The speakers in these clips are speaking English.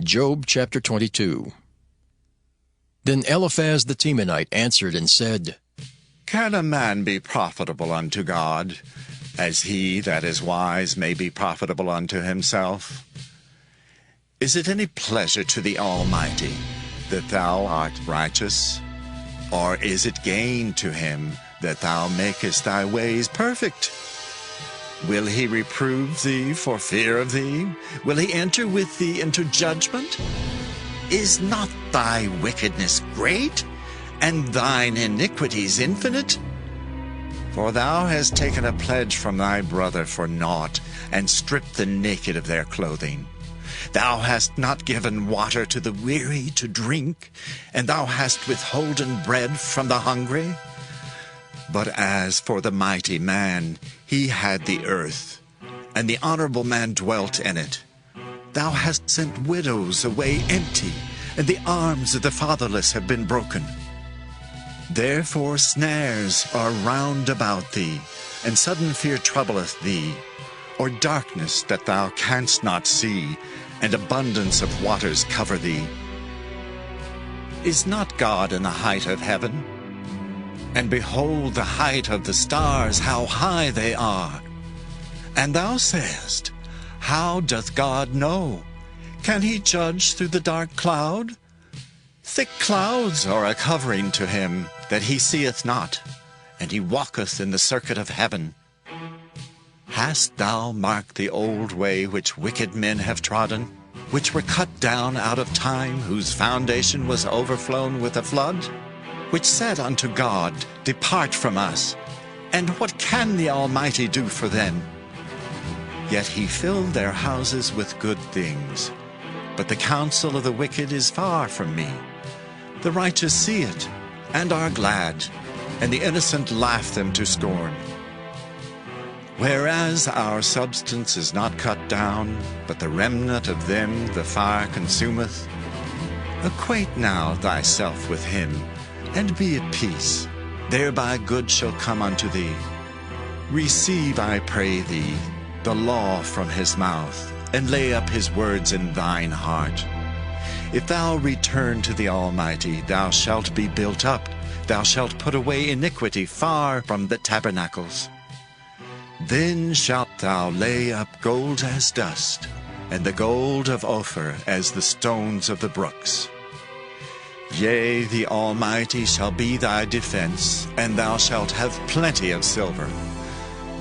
Job chapter 22. Then Eliphaz the Temanite answered and said, Can a man be profitable unto God, as he that is wise may be profitable unto himself? Is it any pleasure to the Almighty that thou art righteous? Or is it gain to him that thou makest thy ways perfect? Will he reprove thee for fear of thee? Will he enter with thee into judgment? Is not thy wickedness great, and thine iniquities infinite? For thou hast taken a pledge from thy brother for naught, and stripped the naked of their clothing. Thou hast not given water to the weary to drink, and thou hast withholden bread from the hungry. But as for the mighty man, he had the earth, and the honorable man dwelt in it. Thou hast sent widows away empty, and the arms of the fatherless have been broken. Therefore snares are round about thee, and sudden fear troubleth thee, or darkness that thou canst not see, and abundance of waters cover thee. Is not God in the height of heaven? And behold the height of the stars, how high they are. And thou sayest, How doth God know? Can he judge through the dark cloud? Thick clouds are a covering to him, that he seeth not, and he walketh in the circuit of heaven. Hast thou marked the old way which wicked men have trodden, which were cut down out of time, whose foundation was overflown with a flood? Which said unto God, Depart from us. And what can the Almighty do for them? Yet he filled their houses with good things. But the counsel of the wicked is far from me. The righteous see it, and are glad, and the innocent laugh them to scorn. Whereas our substance is not cut down, but the remnant of them the fire consumeth, acquaint now thyself with him, and be at peace. Thereby good shall come unto thee. Receive, I pray thee, the law from his mouth, and lay up his words in thine heart. If thou return to the Almighty, thou shalt be built up. Thou shalt put away iniquity far from the tabernacles. Then shalt thou lay up gold as dust, and the gold of Ophir as the stones of the brooks. Yea, the Almighty shall be thy defense, and thou shalt have plenty of silver.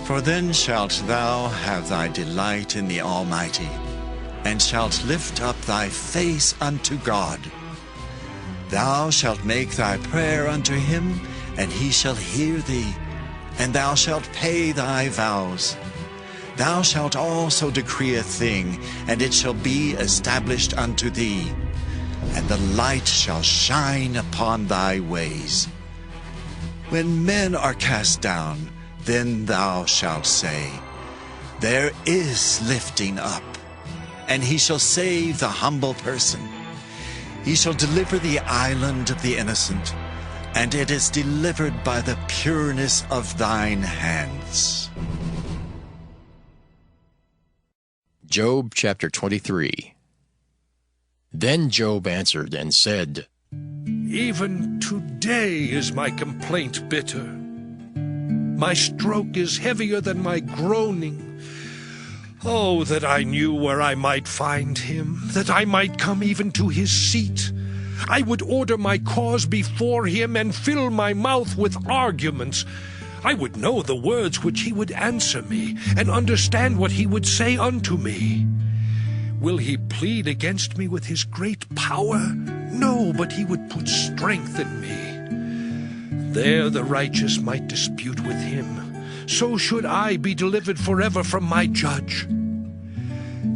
For then shalt thou have thy delight in the Almighty, and shalt lift up thy face unto God. Thou shalt make thy prayer unto him, and he shall hear thee, and thou shalt pay thy vows. Thou shalt also decree a thing, and it shall be established unto thee, and the light shall shine upon thy ways. When men are cast down, then thou shalt say, There is lifting up, and he shall save the humble person. He shall deliver the island of the innocent, and it is delivered by the pureness of thine hands. Job chapter 23. Then Job answered and said, Even today is my complaint bitter. My stroke is heavier than my groaning. Oh, that I knew where I might find him, that I might come even to his seat. I would order my cause before him and fill my mouth with arguments. I would know the words which he would answer me, and understand what he would say unto me. Will he plead against me with his great power? No, but he would put strength in me. There the righteous might dispute with him. So should I be delivered forever from my judge.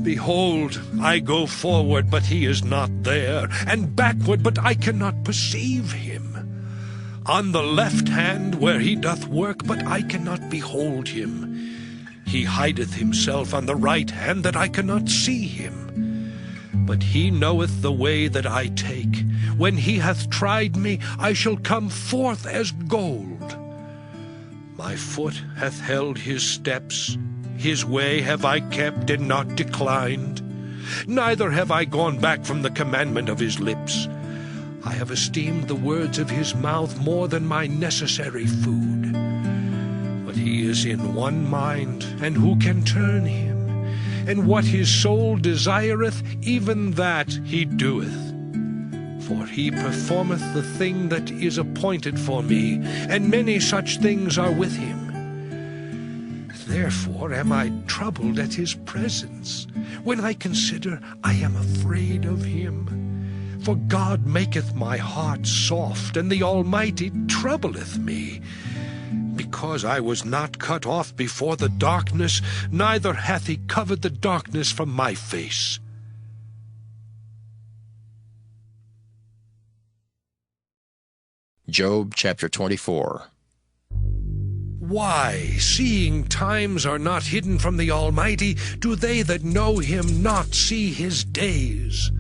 Behold, I go forward, but he is not there, and backward, but I cannot perceive him. On the left hand where he doth work, but I cannot behold him. He hideth himself on the right hand, that I cannot see him. But he knoweth the way that I take. When he hath tried me, I shall come forth as gold. My foot hath held his steps. His way have I kept and not declined. neither have I gone back from the commandment of his lips. I have esteemed the words of his mouth more than my necessary food. But he is in one mind, and who can turn him? And what his soul desireth, even that he doeth. For he performeth the thing that is appointed for me, and many such things are with him. Therefore am I troubled at his presence. When I consider, I am afraid of him. For God maketh my heart soft, and the Almighty troubleth me. Because I was not cut off before the darkness, neither hath he covered the darkness from my face. Job chapter 24. Why, seeing times are not hidden from the Almighty, do they that know him not see his days?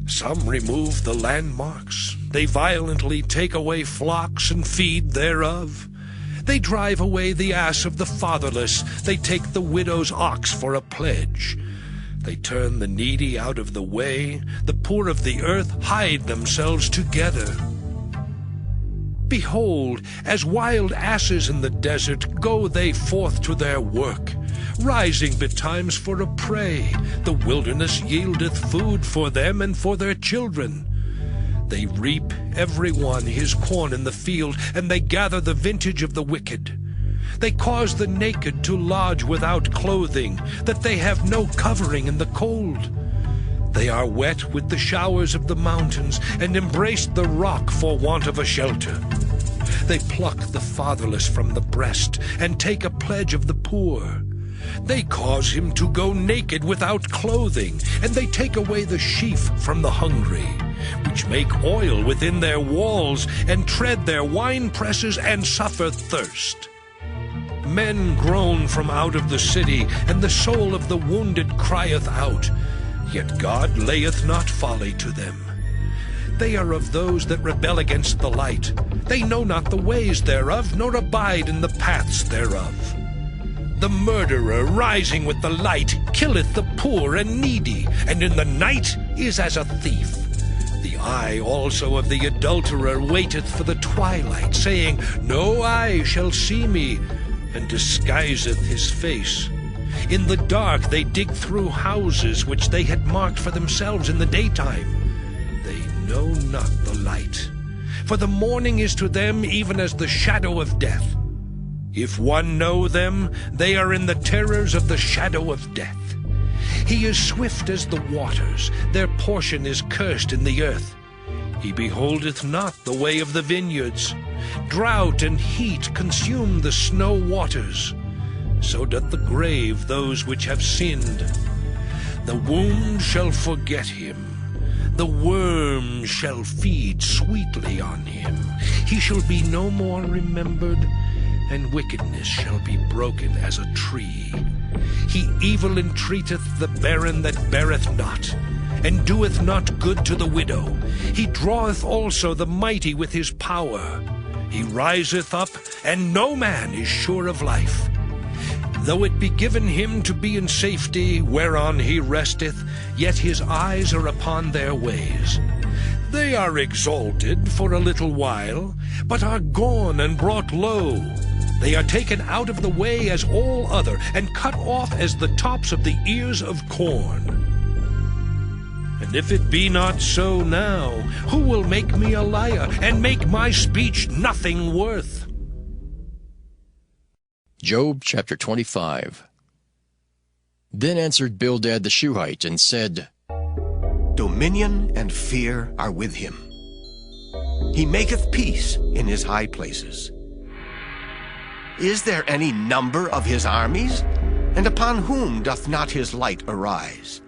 Some remove the landmarks, they violently take away flocks and feed thereof. They drive away the ass of the fatherless, they take the widow's ox for a pledge. They turn the needy out of the way, the poor of the earth hide themselves together. Behold, as wild asses in the desert go they forth to their work, rising betimes for a prey. The wilderness yieldeth food for them and for their children. They reap every one his corn in the field, and they gather the vintage of the wicked. They cause the naked to lodge without clothing, that they have no covering in the cold. They are wet with the showers of the mountains, and embrace the rock for want of a shelter. They pluck the fatherless from the breast, and take a pledge of the poor. They cause him to go naked without clothing, and they take away the sheaf from the hungry, which make oil within their walls, and tread their wine presses, and suffer thirst. Men groan from out of the city, and the soul of the wounded crieth out. Yet God layeth not folly to them. They are of those that rebel against the light. They know not the ways thereof, nor abide in the paths thereof. The murderer, rising with the light, killeth the poor and needy, and in the night is as a thief. The eye also of the adulterer waiteth for the twilight, saying, No eye shall see me, and disguiseth his face. In the dark they dig through houses which they had marked for themselves in the daytime. They know not the light, for the morning is to them even as the shadow of death. If one know them, they are in the terrors of the shadow of death. He is swift as the waters, their portion is cursed in the earth. He beholdeth not the way of the vineyards. Drought and heat consume the snow waters. So doth the grave those which have sinned. The womb shall forget him. The worm shall feed sweetly on him. He shall be no more remembered, and wickedness shall be broken as a tree. He evil entreateth the barren that beareth not, and doeth not good to the widow. He draweth also the mighty with his power. He riseth up, and no man is sure of life. Though it be given him to be in safety, whereon he resteth, yet his eyes are upon their ways. They are exalted for a little while, but are gone and brought low. They are taken out of the way as all other, and cut off as the tops of the ears of corn. And if it be not so now, who will make me a liar, and make my speech nothing worth? Job chapter 25. Then answered Bildad the Shuhite, and said, Dominion and fear are with him. He maketh peace in his high places. Is there any number of his armies? And upon whom doth not his light arise?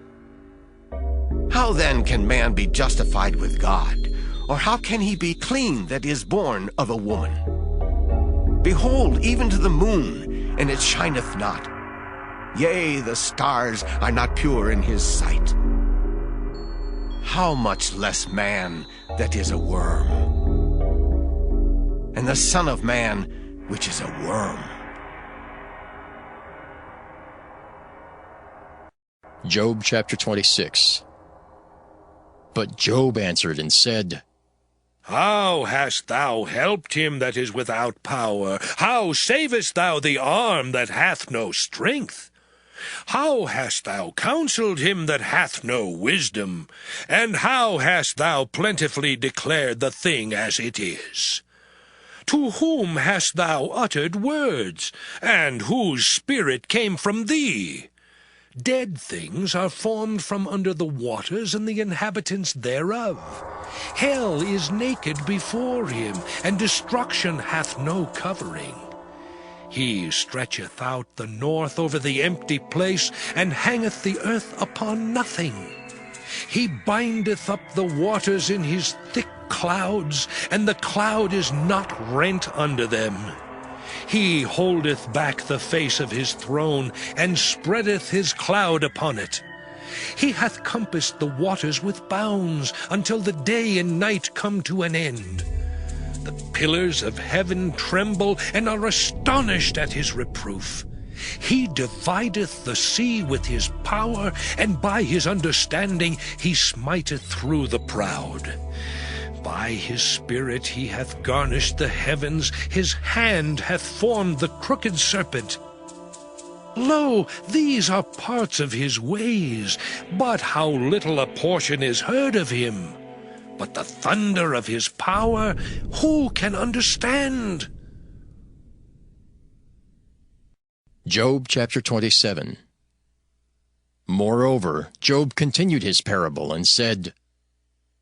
How then can man be justified with God? Or how can he be clean that is born of a woman? Behold, even to the moon, and it shineth not. Yea, the stars are not pure in his sight. How much less man that is a worm? And the Son of Man, which is a worm. Job chapter 26. But Job answered and said, How hast thou helped him that is without power? How savest thou the arm that hath no strength? How hast thou counseled him that hath no wisdom? And how hast thou plentifully declared the thing as it is? To whom hast thou uttered words, and whose spirit came from thee? Dead things are formed from under the waters, and the inhabitants thereof. Hell is naked before him, and destruction hath no covering. He stretcheth out the north over the empty place, and hangeth the earth upon nothing. He bindeth up the waters in his thick clouds, and the cloud is not rent under them. He holdeth back the face of his throne, and spreadeth his cloud upon it. He hath compassed the waters with bounds, until the day and night come to an end. The pillars of heaven tremble, and are astonished at his reproof. He divideth the sea with his power, and by his understanding he smiteth through the proud. By his spirit he hath garnished the heavens, his hand hath formed the crooked serpent. Lo, these are parts of his ways, but how little a portion is heard of him. But the thunder of his power, who can understand? Job chapter 27. Moreover, Job continued his parable and said,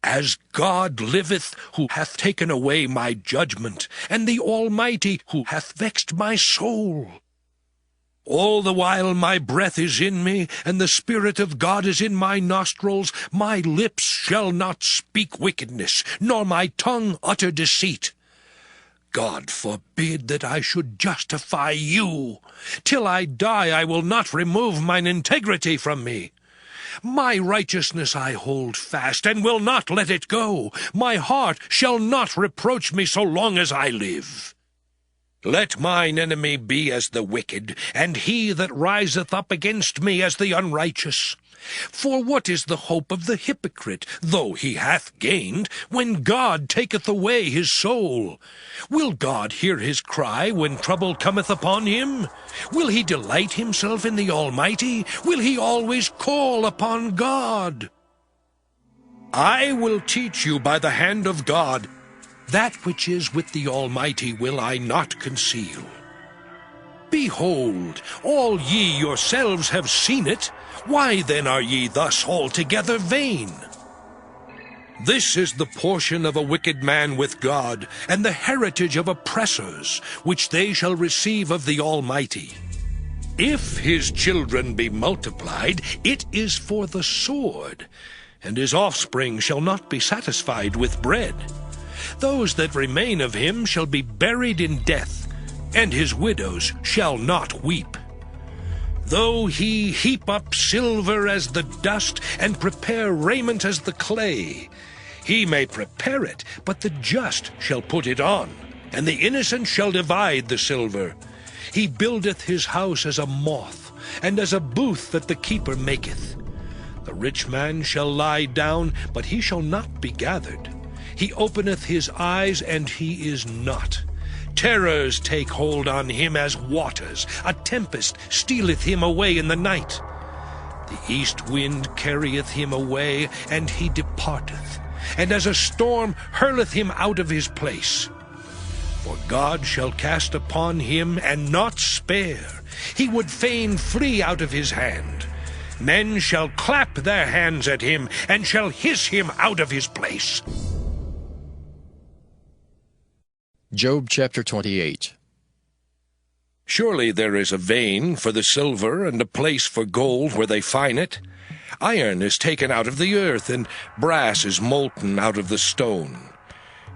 As God liveth, who hath taken away my judgment, and the Almighty, who hath vexed my soul. All the while my breath is in me, and the Spirit of God is in my nostrils, my lips shall not speak wickedness, nor my tongue utter deceit. God forbid that I should justify you. Till I die I will not remove mine integrity from me. My righteousness I hold fast, and will not let it go. My heart shall not reproach me so long as I live. Let mine enemy be as the wicked, and he that riseth up against me as the unrighteous. For what is the hope of the hypocrite, though he hath gained, when God taketh away his soul? Will God hear his cry when trouble cometh upon him? Will he delight himself in the Almighty? Will he always call upon God? I will teach you by the hand of God. That which is with the Almighty will I not conceal. Behold, all ye yourselves have seen it. Why then are ye thus altogether vain? This is the portion of a wicked man with God, and the heritage of oppressors, which they shall receive of the Almighty. If his children be multiplied, it is for the sword, and his offspring shall not be satisfied with bread. Those that remain of him shall be buried in death, and his widows shall not weep. Though he heap up silver as the dust, and prepare raiment as the clay, he may prepare it, but the just shall put it on, and the innocent shall divide the silver. He buildeth his house as a moth, and as a booth that the keeper maketh. The rich man shall lie down, but he shall not be gathered. He openeth his eyes, and he is not. Terrors take hold on him as waters. A tempest stealeth him away in the night. The east wind carrieth him away, and he departeth, and as a storm hurleth him out of his place. For God shall cast upon him, and not spare. He would fain flee out of his hand. Men shall clap their hands at him, and shall hiss him out of his place. Job chapter 28. Surely there is a vein for the silver, and a place for gold where they fine it. Iron is taken out of the earth, and brass is molten out of the stone.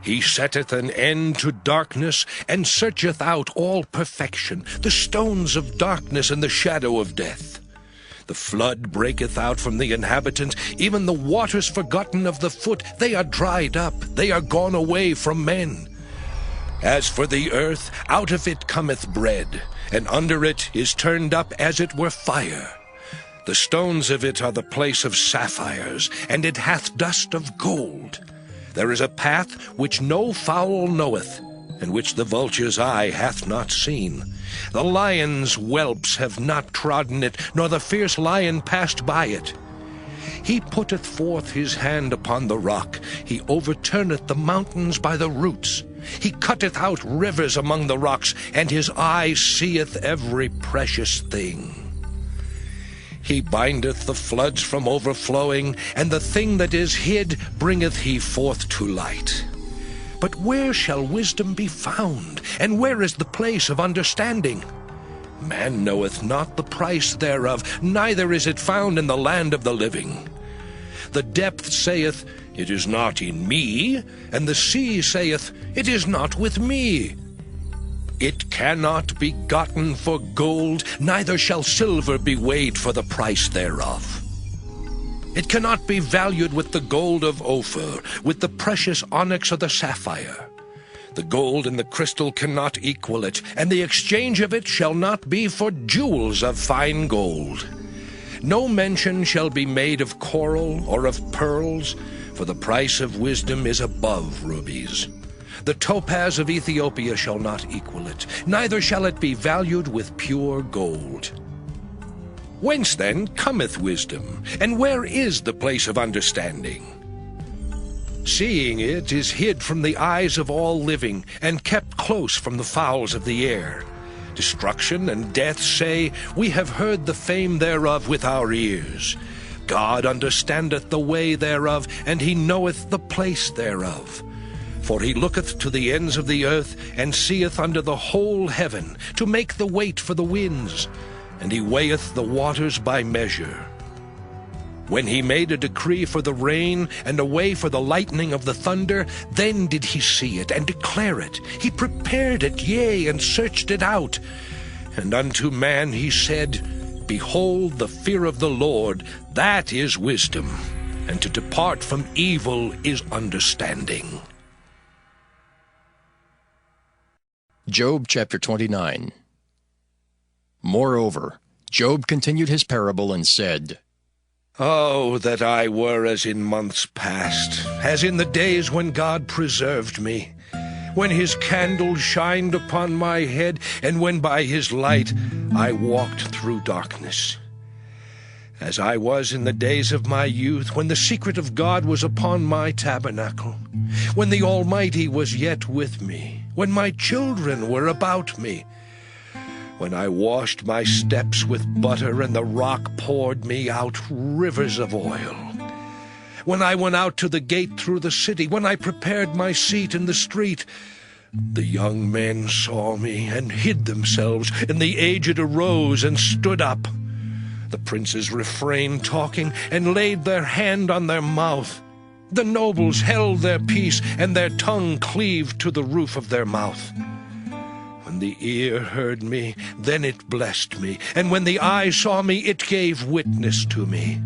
He setteth an end to darkness, and searcheth out all perfection, the stones of darkness and the shadow of death. The flood breaketh out from the inhabitants, even the waters forgotten of the foot. They are dried up, they are gone away from men. As for the earth, out of it cometh bread, and under it is turned up as it were fire. The stones of it are the place of sapphires, and it hath dust of gold. There is a path which no fowl knoweth, and which the vulture's eye hath not seen. The lion's whelps have not trodden it, nor the fierce lion passed by it. He putteth forth his hand upon the rock. He overturneth the mountains by the roots. He cutteth out rivers among the rocks, and his eye seeth every precious thing. He bindeth the floods from overflowing, and the thing that is hid bringeth he forth to light. But where shall wisdom be found, and where is the place of understanding? Man knoweth not the price thereof, neither is it found in the land of the living. The depth saith, It is not in me, and the sea saith, It is not with me. It cannot be gotten for gold, neither shall silver be weighed for the price thereof. It cannot be valued with the gold of Ophir, with the precious onyx or the sapphire. The gold and the crystal cannot equal it, and the exchange of it shall not be for jewels of fine gold. No mention shall be made of coral or of pearls, for the price of wisdom is above rubies. The topaz of Ethiopia shall not equal it, neither shall it be valued with pure gold. Whence then cometh wisdom, and where is the place of understanding? Seeing it is hid from the eyes of all living, and kept close from the fowls of the air. Destruction and death say, We have heard the fame thereof with our ears. God understandeth the way thereof, and he knoweth the place thereof. For he looketh to the ends of the earth, and seeth under the whole heaven, to make the weight for the winds, and he weigheth the waters by measure. When he made a decree for the rain, and a way for the lightning of the thunder, then did he see it, and declare it. He prepared it, yea, and searched it out. And unto man he said, Behold, the fear of the Lord, that is wisdom, and to depart from evil is understanding. Job chapter 29. Moreover, Job continued his parable and said, Oh, that I were as in months past, as in the days when God preserved me, when his candle shined upon my head, and when by his light I walked through darkness. As I was in the days of my youth, when the secret of God was upon my tabernacle, when the Almighty was yet with me, when my children were about me, when I washed my steps with butter, and the rock poured me out rivers of oil. When I went out to the gate through the city, when I prepared my seat in the street, the young men saw me and hid themselves, and the aged arose and stood up. The princes refrained talking, and laid their hand on their mouth. The nobles held their peace, and their tongue cleaved to the roof of their mouth. When the ear heard me, then it blessed me, and when the eye saw me, it gave witness to me.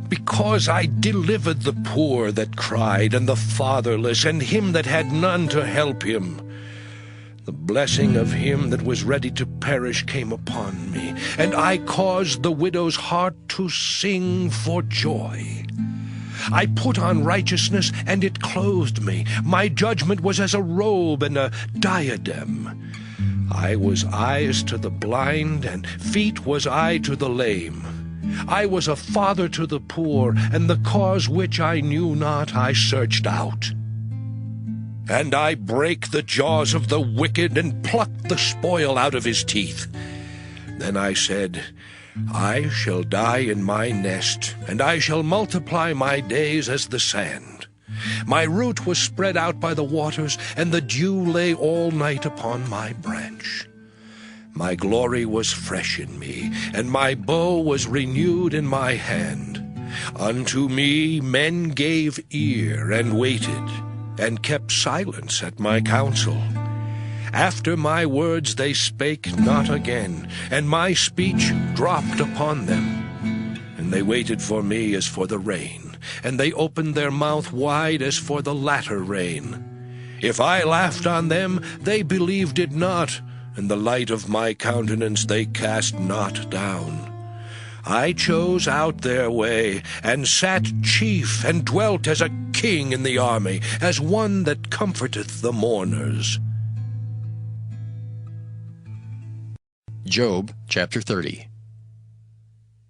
Because I delivered the poor that cried, and the fatherless, and him that had none to help him. The blessing of him that was ready to perish came upon me, and I caused the widow's heart to sing for joy. I put on righteousness, and it clothed me. My judgment was as a robe and a diadem. I was eyes to the blind, and feet was I to the lame. I was a father to the poor, and the cause which I knew not I searched out. And I brake the jaws of the wicked, and plucked the spoil out of his teeth. Then I said, I shall die in my nest, and I shall multiply my days as the sand. My root was spread out by the waters, and the dew lay all night upon my branch. My glory was fresh in me, and my bow was renewed in my hand. Unto me men gave ear, and waited, and kept silence at my counsel. After my words they spake not again, and my speech dropped upon them. And they waited for me as for the rain, and they opened their mouth wide as for the latter rain. If I laughed on them, they believed it not, and the light of my countenance they cast not down. I chose out their way, and sat chief, and dwelt as a king in the army, as one that comforteth the mourners. Job chapter 30.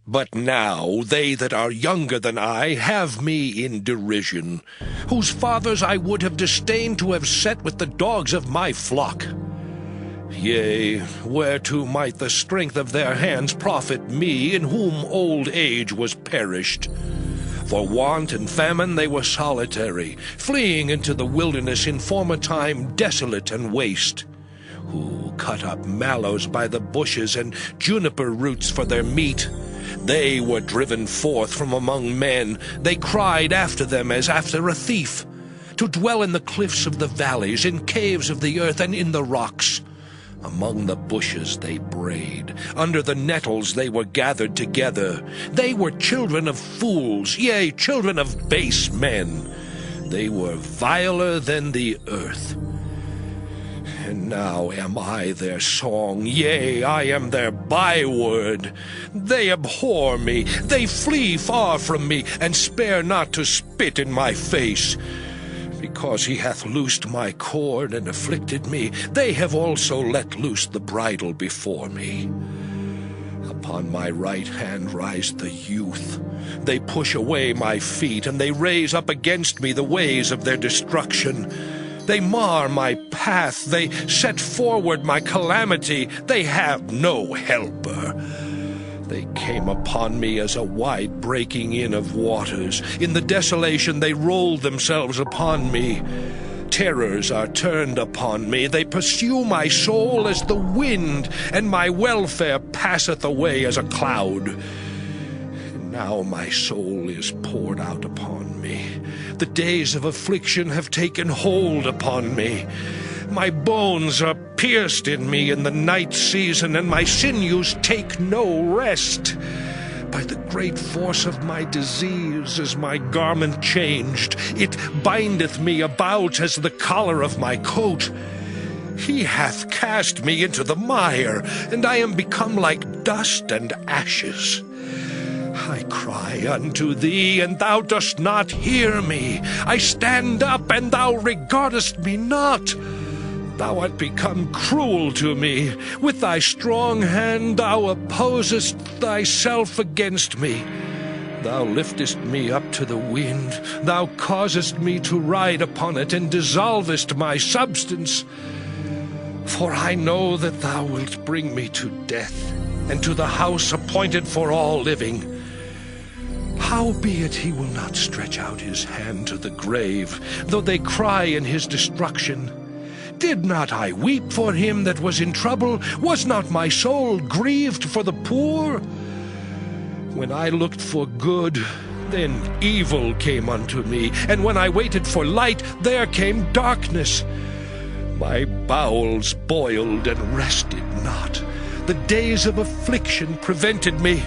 But now they that are younger than I have me in derision, whose fathers I would have disdained to have set with the dogs of my flock. Yea, whereto might the strength of their hands profit me, in whom old age was perished? For want and famine they were solitary, fleeing into the wilderness in former time desolate and waste, who cut up mallows by the bushes and juniper roots for their meat. They were driven forth from among men. They cried after them as after a thief, to dwell in the cliffs of the valleys, in caves of the earth, and in the rocks. Among the bushes they brayed, under the nettles they were gathered together. They were children of fools, yea, children of base men. They were viler than the earth. And now am I their song, yea, I am their byword. They abhor me, they flee far from me, and spare not to spit in my face. Because he hath loosed my cord and afflicted me, they have also let loose the bridle before me. Upon my right hand rise the youth. They push away my feet, and they raise up against me the ways of their destruction. They mar my path, they set forward my calamity, they have no helper. They came upon me as a wide breaking in of waters. In the desolation they rolled themselves upon me. Terrors are turned upon me, they pursue my soul as the wind, and my welfare passeth away as a cloud. Now my soul is poured out upon me. The days of affliction have taken hold upon me. My bones are pierced in me in the night season, and my sinews take no rest. By the great force of my disease is my garment changed. It bindeth me about as the collar of my coat. He hath cast me into the mire, and I am become like dust and ashes. I cry unto thee, and thou dost not hear me. I stand up, and thou regardest me not. Thou art become cruel to me. With thy strong hand thou opposest thyself against me. Thou liftest me up to the wind. Thou causest me to ride upon it, and dissolvest my substance. For I know that thou wilt bring me to death, and to the house appointed for all living. Howbeit he will not stretch out his hand to the grave, though they cry in his destruction. Did not I weep for him that was in trouble? Was not my soul grieved for the poor? When I looked for good, then evil came unto me, and when I waited for light, there came darkness. My bowels boiled and rested not. The days of affliction prevented me.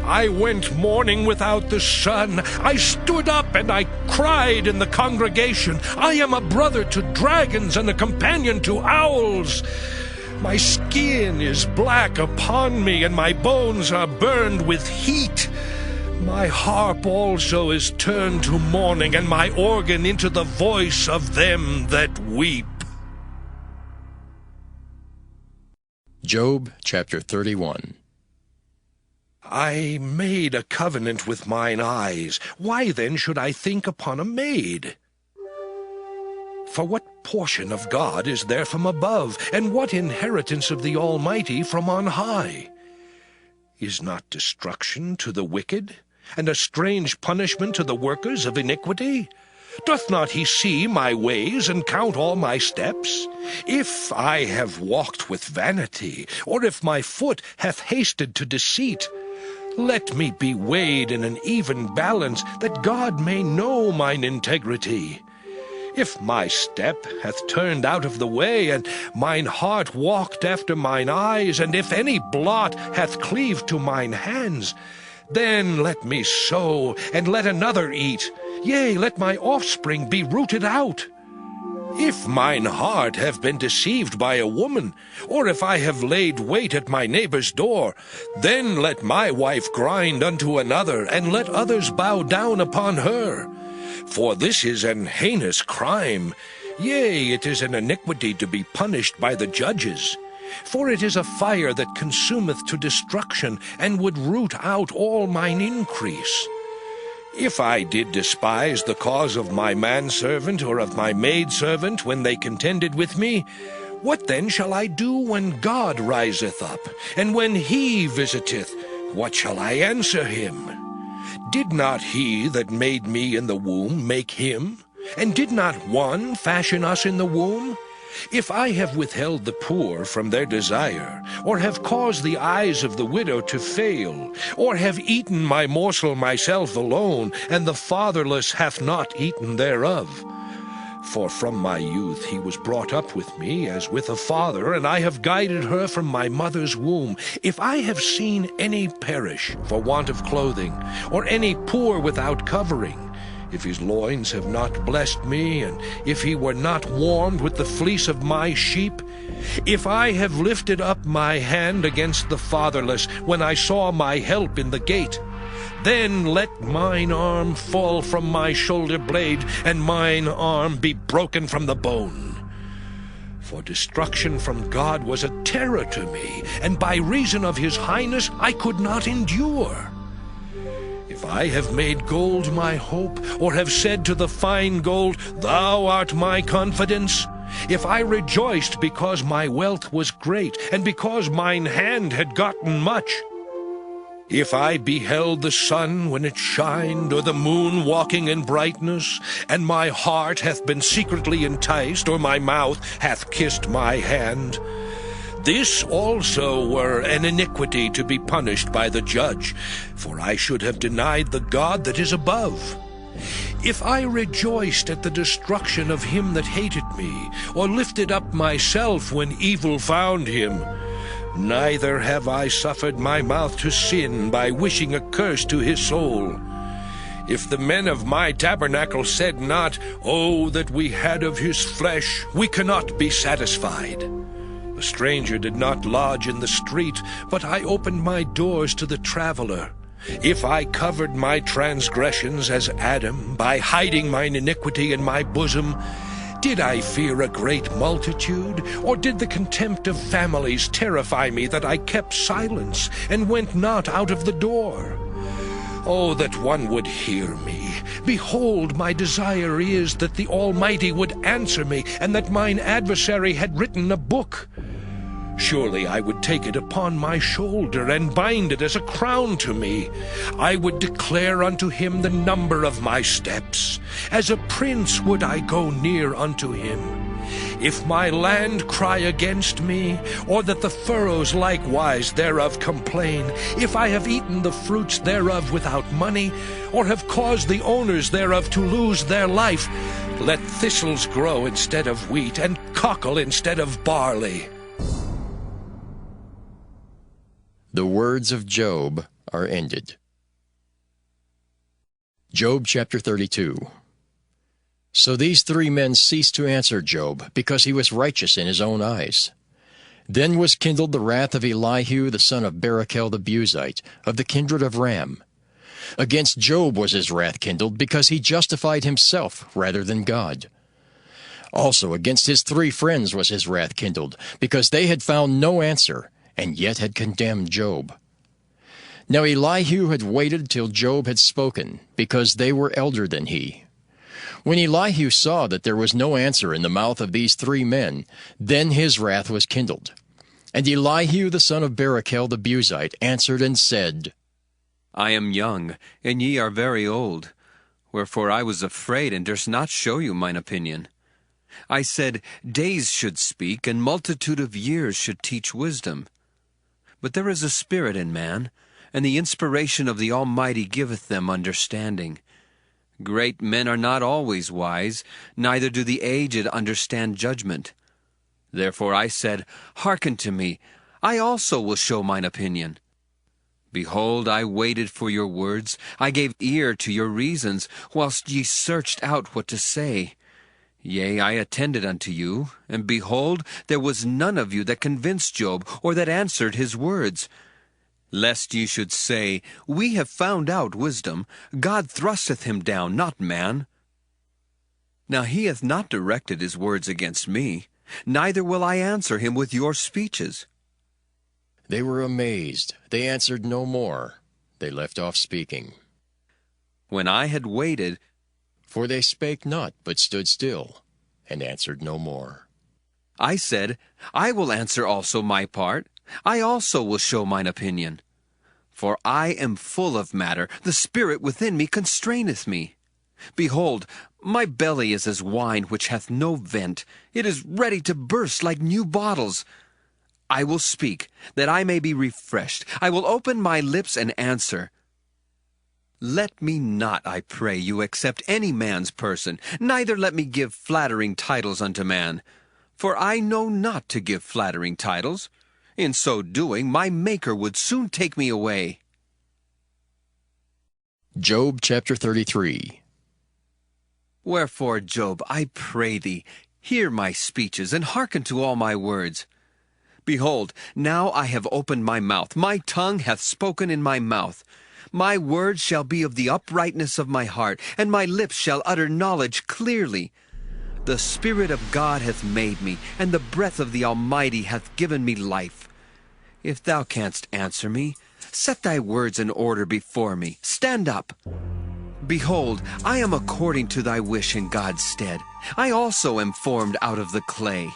I went mourning without the sun. I stood up and I cried in the congregation. I am a brother to dragons and a companion to owls. My skin is black upon me, and my bones are burned with heat. My harp also is turned to mourning, and my organ into the voice of them that weep. Job chapter 31. I made a covenant with mine eyes. Why then should I think upon a maid? For what portion of God is there from above, and what inheritance of the Almighty from on high? Is not destruction to the wicked, and a strange punishment to the workers of iniquity? Doth not he see my ways, and count all my steps? If I have walked with vanity, or if my foot hath hasted to deceit, let me be weighed in an even balance, that God may know mine integrity. If my step hath turned out of the way, and mine heart walked after mine eyes, and if any blot hath cleaved to mine hands, then let me sow, and let another eat. Yea, let my offspring be rooted out. If mine heart have been deceived by a woman, or if I have laid wait at my neighbor's door, then let my wife grind unto another, and let others bow down upon her. For this is an heinous crime, yea, it is an iniquity to be punished by the judges. For it is a fire that consumeth to destruction, and would root out all mine increase. If I did despise the cause of my manservant or of my maidservant when they contended with me, what then shall I do when God riseth up? And when he visiteth, what shall I answer him? Did not he that made me in the womb make him? And did not one fashion us in the womb? If I have withheld the poor from their desire, or have caused the eyes of the widow to fail, or have eaten my morsel myself alone, and the fatherless hath not eaten thereof. For from my youth he was brought up with me as with a father, and I have guided her from my mother's womb. If I have seen any perish for want of clothing, or any poor without covering, if his loins have not blessed me, and if he were not warmed with the fleece of my sheep, if I have lifted up my hand against the fatherless, when I saw my help in the gate, then let mine arm fall from my shoulder blade, and mine arm be broken from the bone. For destruction from God was a terror to me, and by reason of his highness I could not endure. If I have made gold my hope, or have said to the fine gold, Thou art my confidence, if I rejoiced because my wealth was great, and because mine hand had gotten much, if I beheld the sun when it shined, or the moon walking in brightness, and my heart hath been secretly enticed, or my mouth hath kissed my hand, this also were an iniquity to be punished by the judge, for I should have denied the God that is above. If I rejoiced at the destruction of him that hated me, or lifted up myself when evil found him, neither have I suffered my mouth to sin by wishing a curse to his soul. If the men of my tabernacle said not, O that we had of his flesh, we cannot be satisfied. The stranger did not lodge in the street, but I opened my doors to the traveler. If I covered my transgressions as Adam, by hiding mine iniquity in my bosom, did I fear a great multitude, or did the contempt of families terrify me that I kept silence, and went not out of the door? Oh, that one would hear me! Behold, my desire is that the Almighty would answer me, and that mine adversary had written a book. Surely I would take it upon my shoulder, and bind it as a crown to me. I would declare unto him the number of my steps. As a prince would I go near unto him. If my land cry against me, or that the furrows likewise thereof complain, if I have eaten the fruits thereof without money, or have caused the owners thereof to lose their life, let thistles grow instead of wheat, and cockle instead of barley. The words of Job are ended. Job chapter 32. So these three men ceased to answer Job, because he was righteous in his own eyes. Then was kindled the wrath of Elihu the son of Barachel the Buzite, of the kindred of Ram. Against Job was his wrath kindled, because he justified himself rather than God. Also against his three friends was his wrath kindled, because they had found no answer, and yet had condemned Job. Now Elihu had waited till Job had spoken, because they were elder than he. When Elihu saw that there was no answer in the mouth of these three men, then his wrath was kindled. And Elihu the son of Barachel the Buzite answered and said, I am young, and ye are very old. Wherefore I was afraid, and durst not show you mine opinion. I said, Days should speak, and multitude of years should teach wisdom. But there is a spirit in man, and the inspiration of the Almighty giveth them understanding. Great men are not always wise, neither do the aged understand judgment. Therefore I said, Hearken to me, I also will show mine opinion. Behold, I waited for your words, I gave ear to your reasons, whilst ye searched out what to say. Yea, I attended unto you, and behold, there was none of you that convinced Job, or that answered his words. Lest ye should say, We have found out wisdom, God thrusteth him down, not man. Now he hath not directed his words against me, neither will I answer him with your speeches. They were amazed. They answered no more. They left off speaking. When I had waited, For they spake not, but stood still, and answered no more. I said, I will answer also my part. I also will show mine opinion. For I am full of matter, the spirit within me constraineth me. Behold, my belly is as wine which hath no vent. It is ready to burst like new bottles. I will speak, that I may be refreshed. I will open my lips and answer. Let me not, I pray you, accept any man's person, neither let me give flattering titles unto man. For I know not to give flattering titles. In so doing, my Maker would soon take me away. Job chapter 33. Wherefore, Job, I pray thee, hear my speeches, and hearken to all my words. Behold, now I have opened my mouth, my tongue hath spoken in my mouth. My words shall be of the uprightness of my heart, and my lips shall utter knowledge clearly. The Spirit of God hath made me, and the breath of the Almighty hath given me life. If thou canst answer me, set thy words in order before me. Stand up. Behold, I am according to thy wish in God's stead. I also am formed out of the clay.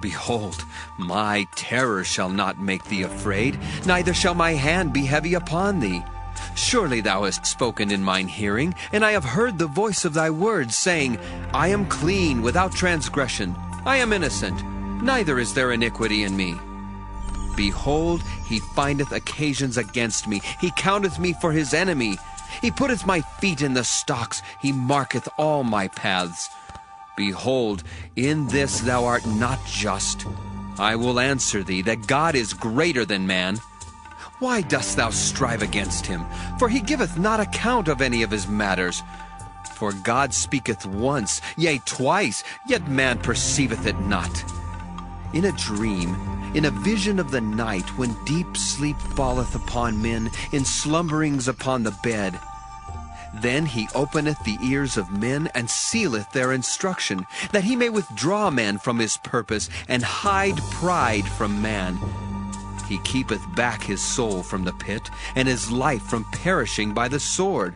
Behold, my terror shall not make thee afraid, neither shall my hand be heavy upon thee. Surely thou hast spoken in mine hearing, and I have heard the voice of thy words, saying, I am clean, without transgression. I am innocent, neither is there iniquity in me. Behold, he findeth occasions against me. He counteth me for his enemy. He putteth my feet in the stocks. He marketh all my paths. Behold, in this thou art not just. I will answer thee, that God is greater than man. Why dost thou strive against him? For he giveth not account of any of his matters. For God speaketh once, yea, twice, yet man perceiveth it not. In a dream, in a vision of the night, when deep sleep falleth upon men, in slumberings upon the bed, then he openeth the ears of men, and sealeth their instruction, that he may withdraw man from his purpose, and hide pride from man. He keepeth back his soul from the pit, and his life from perishing by the sword.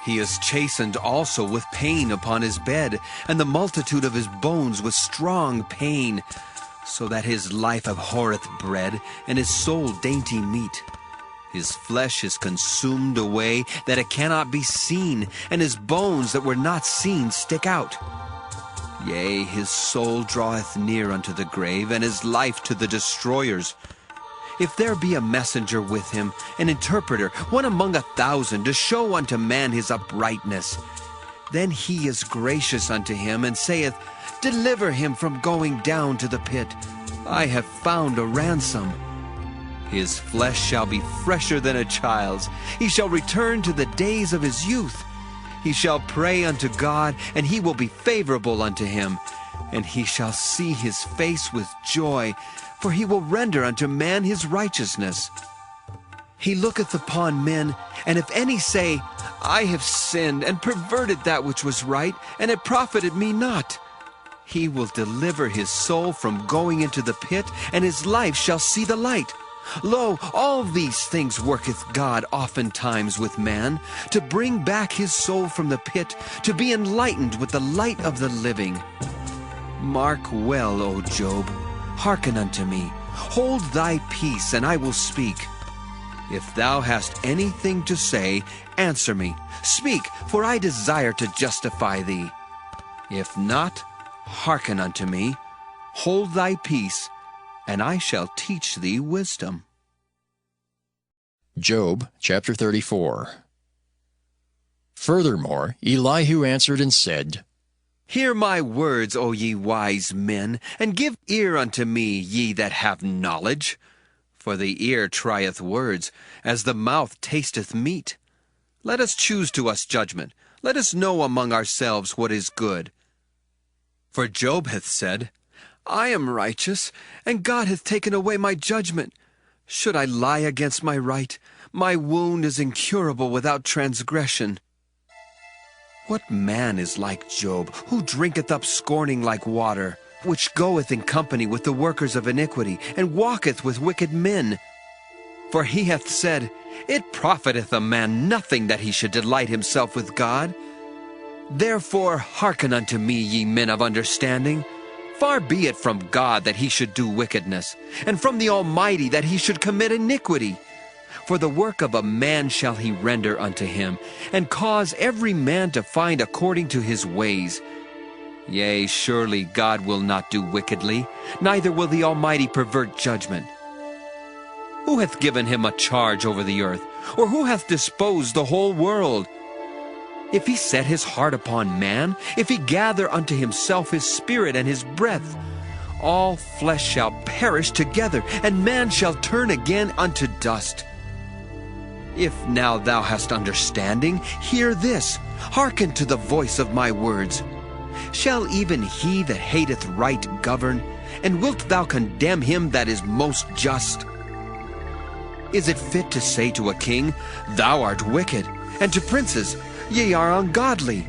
He is chastened also with pain upon his bed, and the multitude of his bones with strong pain, so that his life abhorreth bread, and his soul dainty meat. His flesh is consumed away, that it cannot be seen, and his bones that were not seen stick out. Yea, his soul draweth near unto the grave, and his life to the destroyers. If there be a messenger with him, an interpreter, one among 1,000, to show unto man his uprightness, then he is gracious unto him, and saith, Deliver him from going down to the pit. I have found a ransom. His flesh shall be fresher than a child's. He shall return to the days of his youth. He shall pray unto God, and he will be favorable unto him. And he shall see his face with joy, for he will render unto man his righteousness. He looketh upon men, and if any say, I have sinned, and perverted that which was right, and it profited me not, he will deliver his soul from going into the pit, and his life shall see the light. Lo, all these things worketh God oftentimes with man, to bring back his soul from the pit, to be enlightened with the light of the living. Mark well, O Job, hearken unto me. Hold thy peace, and I will speak. If thou hast anything to say, answer me. Speak, for I desire to justify thee. If not, hearken unto me. Hold thy peace, and I shall teach thee wisdom. Job chapter 34. Furthermore, Elihu answered and said, Hear my words, O ye wise men, and give ear unto me, ye that have knowledge. For the ear trieth words, as the mouth tasteth meat. Let us choose to us judgment. Let us know among ourselves what is good. For Job hath said, I am righteous, and God hath taken away my judgment. Should I lie against my right? My wound is incurable without transgression. What man is like Job, who drinketh up scorning like water, which goeth in company with the workers of iniquity, and walketh with wicked men? For he hath said, It profiteth a man nothing that he should delight himself with God. Therefore hearken unto me, ye men of understanding. Far be it from God that he should do wickedness, and from the Almighty that he should commit iniquity. For the work of a man shall he render unto him, and cause every man to find according to his ways. Yea, surely God will not do wickedly, neither will the Almighty pervert judgment. Who hath given him a charge over the earth, or who hath disposed the whole world? If he set his heart upon man, if he gather unto himself his spirit and his breath, all flesh shall perish together, and man shall turn again unto dust. If now thou hast understanding, hear this, hearken to the voice of my words. Shall even he that hateth right govern, and wilt thou condemn him that is most just? Is it fit to say to a king, Thou art wicked, and to princes, Ye are ungodly?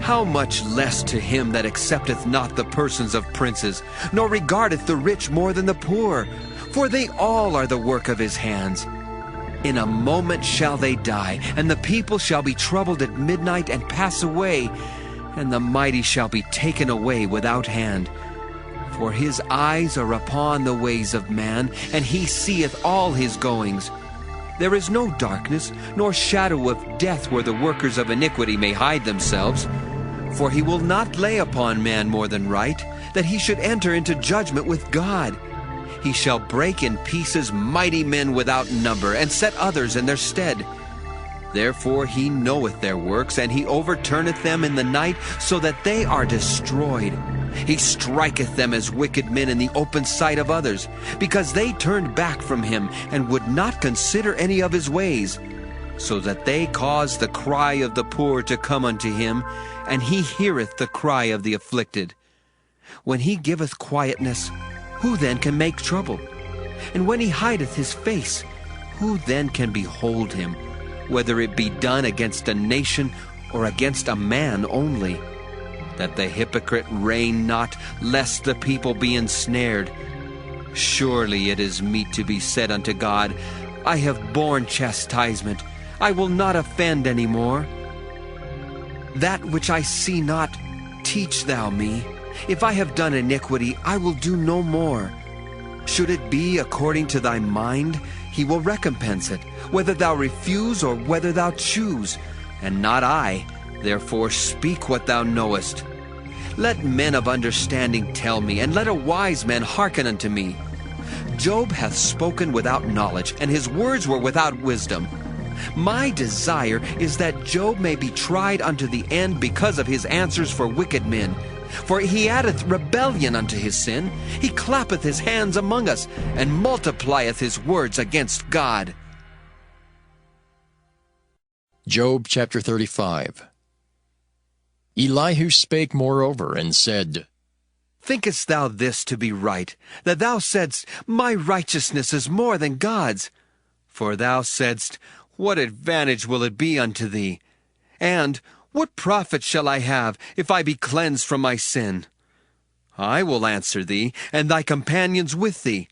How much less to him that accepteth not the persons of princes, nor regardeth the rich more than the poor? For they all are the work of his hands. In a moment shall they die, and the people shall be troubled at midnight and pass away, and the mighty shall be taken away without hand. For his eyes are upon the ways of man, and he seeth all his goings. There is no darkness, nor shadow of death where the workers of iniquity may hide themselves. For he will not lay upon man more than right, that he should enter into judgment with God. He shall break in pieces mighty men without number, and set others in their stead. Therefore he knoweth their works, and he overturneth them in the night, so that they are destroyed. He striketh them as wicked men in the open sight of others, because they turned back from him, and would not consider any of his ways, so that they cause the cry of the poor to come unto him, and he heareth the cry of the afflicted. When he giveth quietness, who then can make trouble? And when he hideth his face, who then can behold him, whether it be done against a nation or against a man only? That the hypocrite reign not, lest the people be ensnared. Surely it is meet to be said unto God, I have borne chastisement, I will not offend any more. That which I see not, teach thou me. If I have done iniquity, I will do no more. Should it be according to thy mind, he will recompense it, whether thou refuse or whether thou choose, and not I. Therefore speak what thou knowest. Let men of understanding tell me, and let a wise man hearken unto me. Job hath spoken without knowledge, and his words were without wisdom. My desire is that Job may be tried unto the end because of his answers for wicked men. For he addeth rebellion unto his sin. He clappeth his hands among us, and multiplieth his words against God. Job chapter 35. Elihu spake moreover, and said, Thinkest thou this to be right, that thou saidst, My righteousness is more than God's? For thou saidst, What advantage will it be unto thee? And, What profit shall I have, if I be cleansed from my sin? I will answer thee, and thy companions with thee.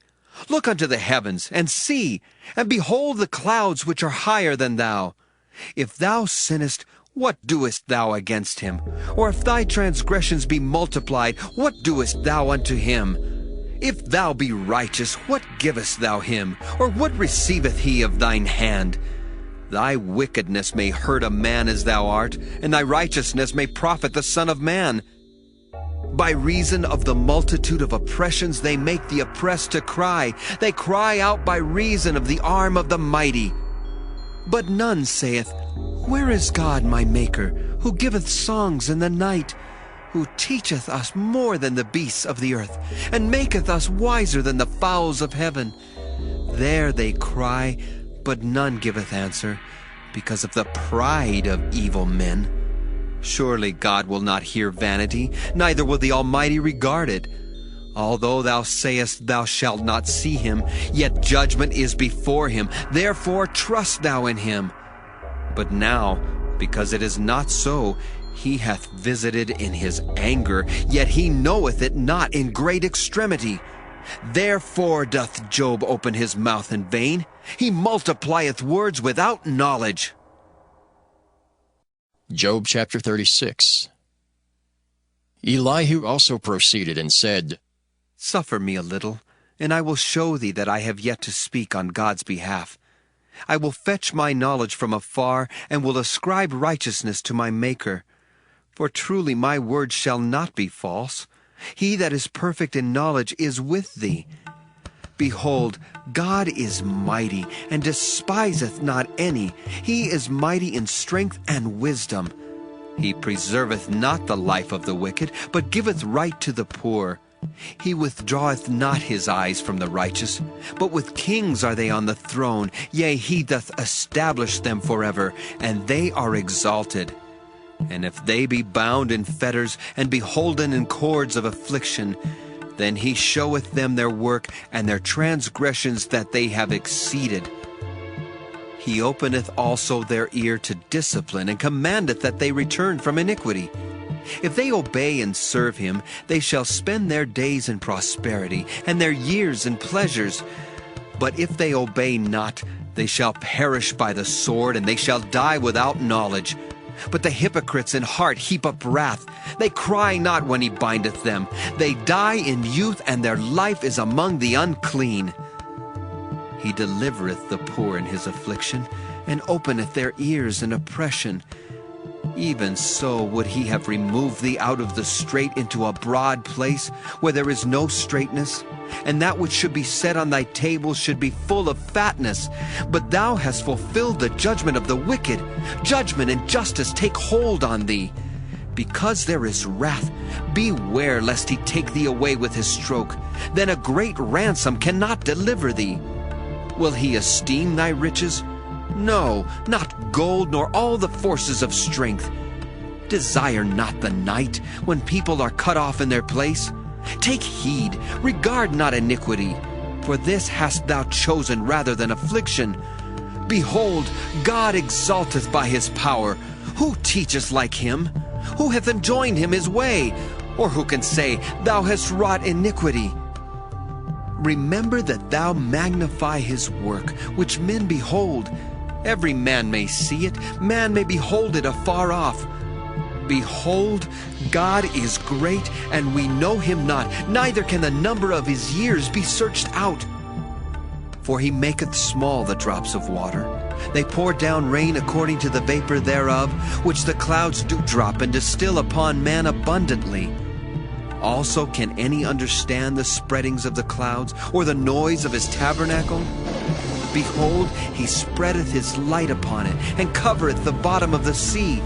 Look unto the heavens, and see, and behold the clouds which are higher than thou. If thou sinnest, what doest thou against him? Or if thy transgressions be multiplied, what doest thou unto him? If thou be righteous, what givest thou him? Or what receiveth he of thine hand? Thy wickedness may hurt a man as thou art, and thy righteousness may profit the Son of Man. By reason of the multitude of oppressions they make the oppressed to cry. They cry out by reason of the arm of the mighty. But none saith, Where is God my Maker, who giveth songs in the night, who teacheth us more than the beasts of the earth, and maketh us wiser than the fowls of heaven? There they cry, but none giveth answer, because of the pride of evil men. Surely God will not hear vanity, neither will the Almighty regard it. Although thou sayest thou shalt not see him, yet judgment is before him. Therefore trust thou in him. But now, because it is not so, he hath visited in his anger, yet he knoweth it not in great extremity. Therefore doth Job open his mouth in vain. He multiplieth words without knowledge. Job chapter 36. Elihu also proceeded and said, Suffer me a little, and I will show thee that I have yet to speak on God's behalf. I will fetch my knowledge from afar, and will ascribe righteousness to my Maker. For truly my word shall not be false. He that is perfect in knowledge is with thee. Behold, God is mighty, and despiseth not any. He is mighty in strength and wisdom. He preserveth not the life of the wicked, but giveth right to the poor. He withdraweth not his eyes from the righteous, but with kings are they on the throne. Yea, he doth establish them forever, and they are exalted. And if they be bound in fetters, and beholden in cords of affliction, then he showeth them their work, and their transgressions that they have exceeded. He openeth also their ear to discipline, and commandeth that they return from iniquity. If they obey and serve him, they shall spend their days in prosperity, and their years in pleasures. But if they obey not, they shall perish by the sword, and they shall die without knowledge. But the hypocrites in heart heap up wrath. They cry not when he bindeth them. They die in youth, and their life is among the unclean. He delivereth the poor in his affliction, and openeth their ears in oppression. Even so would he have removed thee out of the strait into a broad place, where there is no straightness, and that which should be set on thy table should be full of fatness. But thou hast fulfilled the judgment of the wicked. Judgment and justice take hold on thee. Because there is wrath, beware lest he take thee away with his stroke. Then a great ransom cannot deliver thee. Will he esteem thy riches? No, not gold, nor all the forces of strength. Desire not the night, when people are cut off in their place. Take heed, regard not iniquity, for this hast thou chosen rather than affliction. Behold, God exalteth by his power. Who teacheth like him? Who hath enjoined him his way? Or who can say, Thou hast wrought iniquity? Remember that thou magnify his work, which men behold. Every man may see it, man may behold it afar off. Behold, God is great, and we know him not, neither can the number of his years be searched out. For he maketh small the drops of water. They pour down rain according to the vapor thereof, which the clouds do drop and distill upon man abundantly. Also can any understand the spreadings of the clouds, or the noise of his tabernacle? Behold, he spreadeth his light upon it, and covereth the bottom of the sea.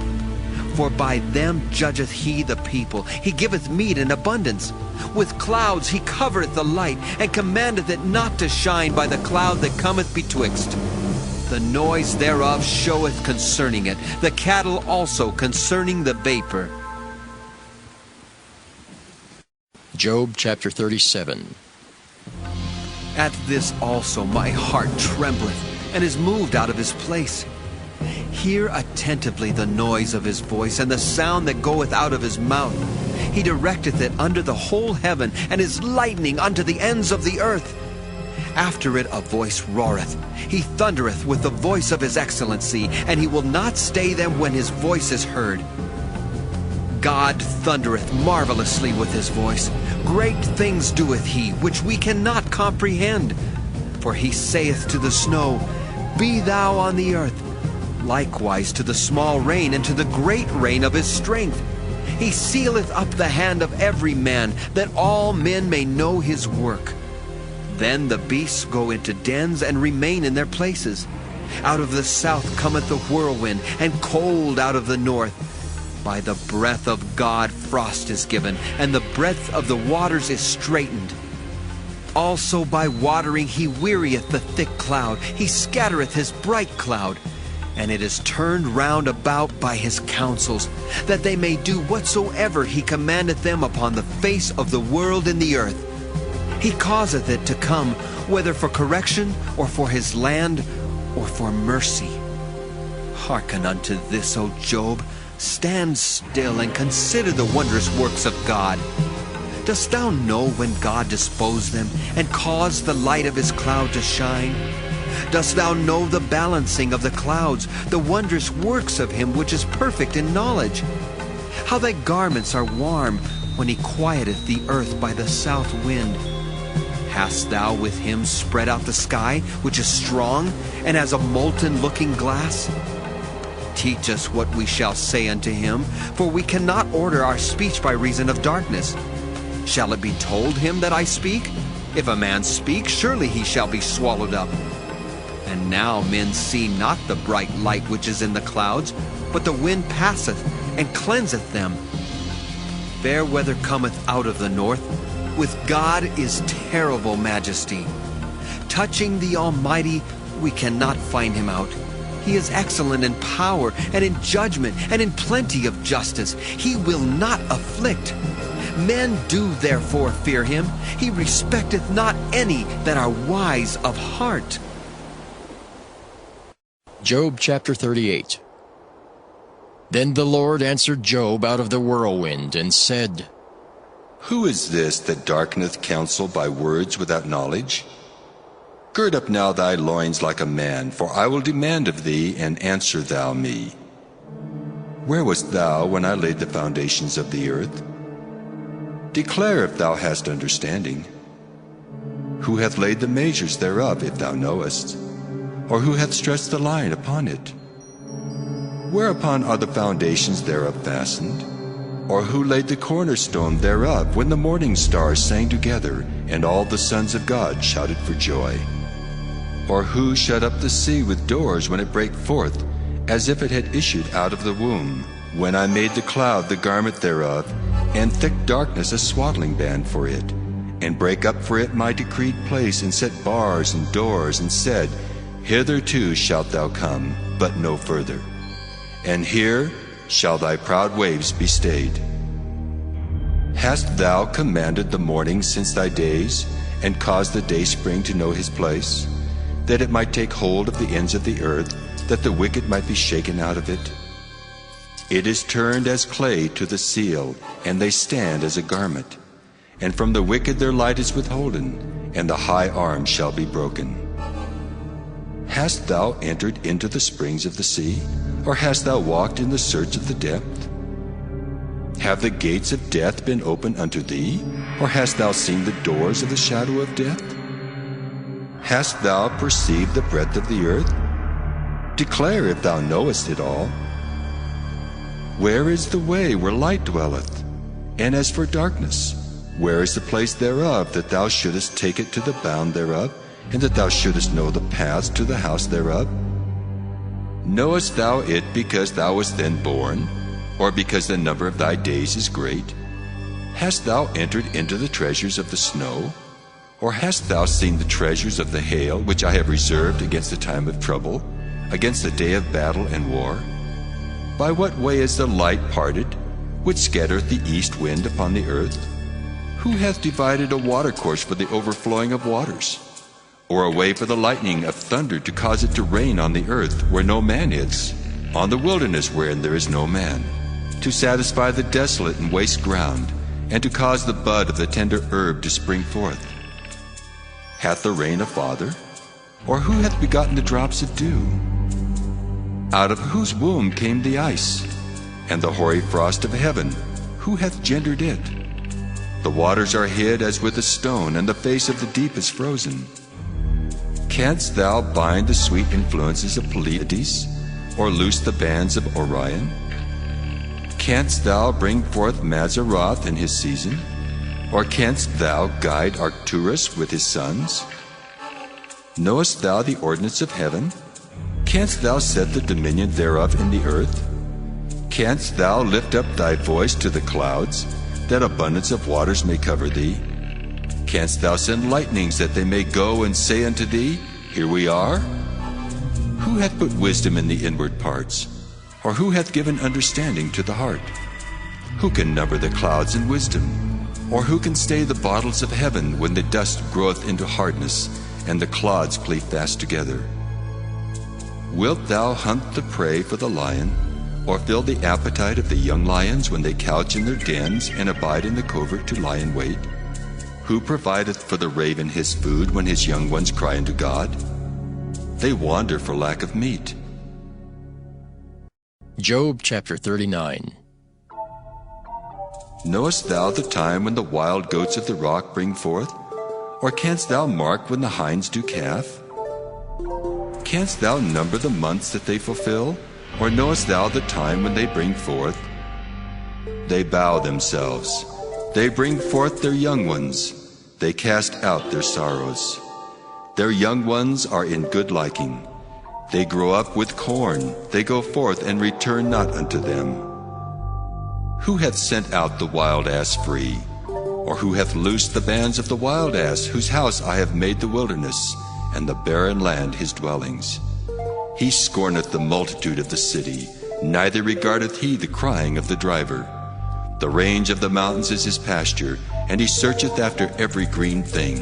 For by them judgeth he the people. He giveth meat in abundance. With clouds he covereth the light, and commandeth it not to shine by the cloud that cometh betwixt. The noise thereof showeth concerning it, the cattle also concerning the vapor. Job chapter 37. At this also my heart trembleth, and is moved out of his place. Hear attentively the noise of his voice, and the sound that goeth out of his mouth. He directeth it under the whole heaven, and is lightning unto the ends of the earth. After it a voice roareth. He thundereth with the voice of his excellency, and he will not stay them when his voice is heard. God thundereth marvelously with his voice. Great things doeth he, which we cannot comprehend. For he saith to the snow, Be thou on the earth. Likewise to the small rain, and to the great rain of his strength. He sealeth up the hand of every man, that all men may know his work. Then the beasts go into dens, and remain in their places. Out of the south cometh the whirlwind, and cold out of the north. By the breath of God frost is given, and the breadth of the waters is straitened. Also by watering he wearieth the thick cloud. He scattereth his bright cloud. and it is turned round about by his counsels, that they may do whatsoever he commandeth them upon the face of the world in the earth. He causeth it to come, whether for correction, or for his land, or for mercy. Hearken unto this, O Job. Stand still and consider the wondrous works of God. Dost thou know when God disposed them, and caused the light of his cloud to shine? Dost thou know the balancing of the clouds, the wondrous works of him which is perfect in knowledge? How thy garments are warm, when he quieteth the earth by the south wind. Hast thou with him spread out the sky, which is strong, and as a molten looking glass? Teach us what we shall say unto him, for we cannot order our speech by reason of darkness. Shall it be told him that I speak? If a man speak, surely he shall be swallowed up. And now men see not the bright light which is in the clouds, but the wind passeth and cleanseth them. Fair weather cometh out of the north. With God is terrible majesty. Touching the Almighty, we cannot find him out. He is excellent in power and in judgment and in plenty of justice. He will not afflict. Men do therefore fear him. He respecteth not any that are wise of heart. Job chapter 38. Then the Lord answered Job out of the whirlwind, and said, Who is this that darkeneth counsel by words without knowledge? Gird up now thy loins like a man, for I will demand of thee, and answer thou me. Where wast thou when I laid the foundations of the earth? Declare if thou hast understanding. Who hath laid the measures thereof, if thou knowest? Or who hath stretched the line upon it? Whereupon are the foundations thereof fastened? Or who laid the cornerstone thereof, when the morning stars sang together, and all the sons of God shouted for joy? Or who shut up the sea with doors when it brake forth, as if it had issued out of the womb? When I made the cloud the garment thereof, and thick darkness a swaddling band for it, and brake up for it my decreed place, and set bars and doors, and said, Hitherto shalt thou come, but no further. And here shall thy proud waves be stayed. Hast thou commanded the morning since thy days, and caused the dayspring to know his place, that it might take hold of the ends of the earth, that the wicked might be shaken out of it? It is turned as clay to the seal, and they stand as a garment. And from the wicked their light is withholden, and the high arm shall be broken. Hast thou entered into the springs of the sea, or hast thou walked in the search of the depth? Have the gates of death been opened unto thee, or hast thou seen the doors of the shadow of death? Hast thou perceived the breadth of the earth? Declare if thou knowest it all. Where is the way where light dwelleth? And as for darkness, where is the place thereof, that thou shouldest take it to the bound thereof, and that thou shouldest know the paths to the house thereof? Knowest thou it because thou wast then born, or because the number of thy days is great? Hast thou entered into the treasures of the snow? Or hast thou seen the treasures of the hail, which I have reserved against the time of trouble, against the day of battle and war? By what way is the light parted, which scattereth the east wind upon the earth? Who hath divided a watercourse for the overflowing of waters? Or a way for the lightning of thunder to cause it to rain on the earth where no man is, on the wilderness wherein there is no man, to satisfy the desolate and waste ground, and to cause the bud of the tender herb to spring forth? Hath the rain a father? Or who hath begotten the drops of dew? Out of whose womb came the ice? And the hoary frost of heaven, who hath gendered it? The waters are hid as with a stone, and the face of the deep is frozen. Canst thou bind the sweet influences of Pleiades, or loose the bands of Orion? Canst thou bring forth Mazzaroth in his season? Or canst thou guide Arcturus with his sons? Knowest thou the ordinance of heaven? Canst thou set the dominion thereof in the earth? Canst thou lift up thy voice to the clouds, that abundance of waters may cover thee? Canst thou send lightnings, that they may go and say unto thee, Here we are? who hath put wisdom in the inward parts? Or who hath given understanding to the heart? Who can number the clouds in wisdom? Or who can stay the bottles of heaven when the dust groweth into hardness, and the clods cleave fast together? Wilt thou hunt the prey for the lion, or fill the appetite of the young lions when they couch in their dens and abide in the covert to lie in wait? Who provideth for the raven his food when his young ones cry unto God? They wander for lack of meat. Job chapter 39. Knowest thou the time when the wild goats of the rock bring forth? Or canst thou mark when the hinds do calf? Canst thou number the months that they fulfill? Or knowest thou the time when they bring forth? They bow themselves. They bring forth their young ones. They cast out their sorrows. Their young ones are in good liking. They grow up with corn. They go forth and return not unto them. Who hath sent out the wild ass free? Or who hath loosed the bands of the wild ass, whose house I have made the wilderness, and the barren land his dwellings? He scorneth the multitude of the city, neither regardeth he the crying of the driver. The range of the mountains is his pasture, and he searcheth after every green thing.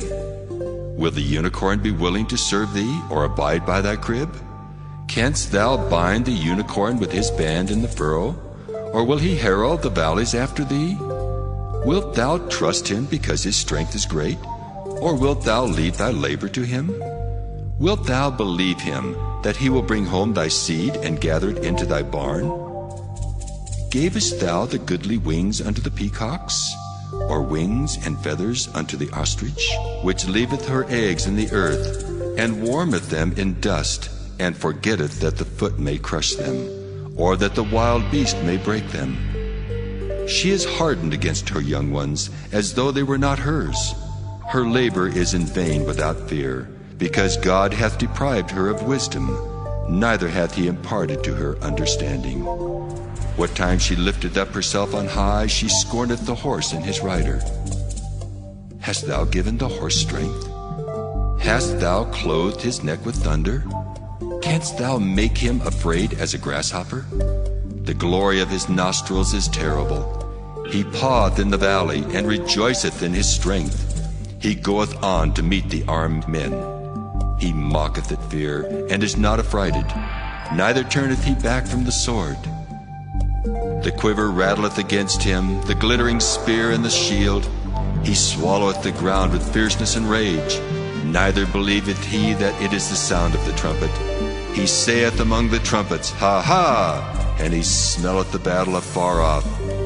Will the unicorn be willing to serve thee, or abide by thy crib? Canst thou bind the unicorn with his band in the furrow? Or will he herald the valleys after thee? Wilt thou trust him because his strength is great? Or wilt thou leave thy labor to him? Wilt thou believe him, that he will bring home thy seed and gather it into thy barn? Gavest thou the goodly wings unto the peacocks? Or wings and feathers unto the ostrich, which leaveth her eggs in the earth, and warmeth them in dust, and forgetteth that the foot may crush them, or that the wild beast may break them? She is hardened against her young ones, as though they were not hers. Her labor is in vain without fear, because God hath deprived her of wisdom, neither hath he imparted to her understanding. What time she lifteth up herself on high, she scorneth the horse and his rider. Hast thou given the horse strength? Hast thou clothed his neck with thunder? Canst thou make him afraid as a grasshopper? The glory of his nostrils is terrible. He paweth in the valley, and rejoiceth in his strength. He goeth on to meet the armed men. He mocketh at fear, and is not affrighted, neither turneth he back from the sword. The quiver rattleth against him, the glittering spear and the shield. He swalloweth the ground with fierceness and rage, neither believeth he that it is the sound of the trumpet. He saith among the trumpets, Ha ha! And he smelleth the battle afar off,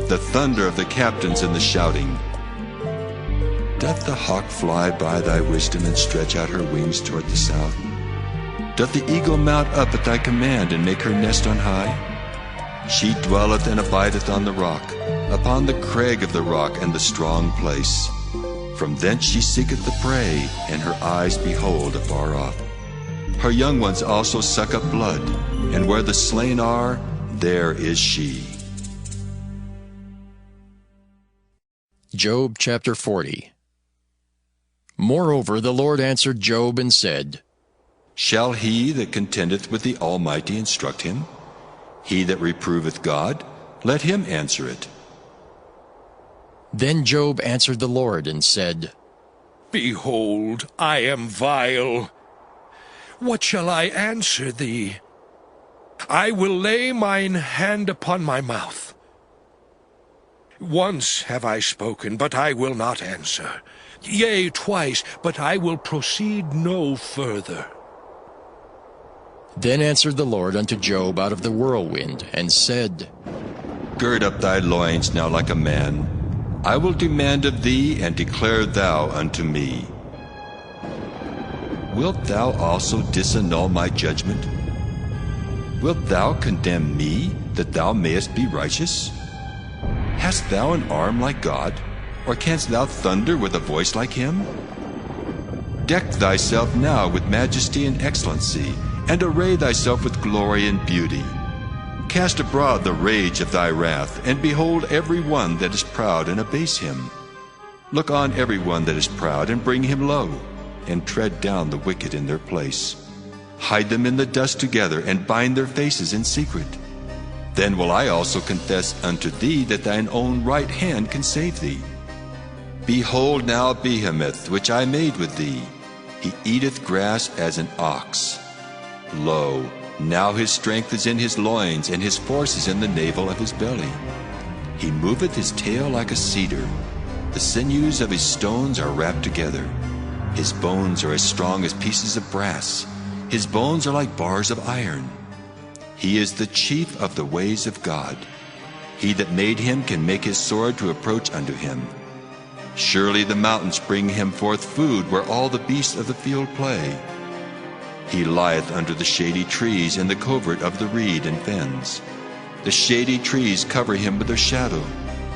the thunder of the captains and the shouting. Doth the hawk fly by thy wisdom, and stretch out her wings toward the south? Doth the eagle mount up at thy command, and make her nest on high? She dwelleth and abideth on the rock, upon the crag of the rock and the strong place. From thence she seeketh the prey, and her eyes behold afar off. Her young ones also suck up blood, and where the slain are, there is she. Job chapter 40. Moreover, the Lord answered Job and said, Shall he that contendeth with the Almighty instruct him? He that reproveth God, let him answer it. Then Job answered the Lord and said, Behold, I am vile. What shall I answer thee? I will lay mine hand upon my mouth. Once have I spoken, but I will not answer. Yea, twice, but I will proceed no further. Then answered the Lord unto Job out of the whirlwind, and said, Gird up thy loins now like a man. I will demand of thee, and declare thou unto me. Wilt thou also disannul my judgment? Wilt thou condemn me, that thou mayest be righteous? Hast thou an arm like God, or canst thou thunder with a voice like him? Deck thyself now with majesty and excellency, and array thyself with glory and beauty. Cast abroad the rage of thy wrath, and behold every one that is proud, and abase him. Look on every one that is proud, and bring him low, and tread down the wicked in their place. Hide them in the dust together, and bind their faces in secret. Then will I also confess unto thee that thine own right hand can save thee. Behold now Behemoth, which I made with thee. He eateth grass as an ox. Lo, now his strength is in his loins, and his force is in the navel of his belly. He moveth his tail like a cedar. The sinews of his stones are wrapped together. His bones are as strong as pieces of brass. His bones are like bars of iron. He is the chief of the ways of God. He that made him can make his sword to approach unto him. Surely the mountains bring him forth food, where all the beasts of the field play. He lieth under the shady trees in the covert of the reed and fens. The shady trees cover him with their shadow.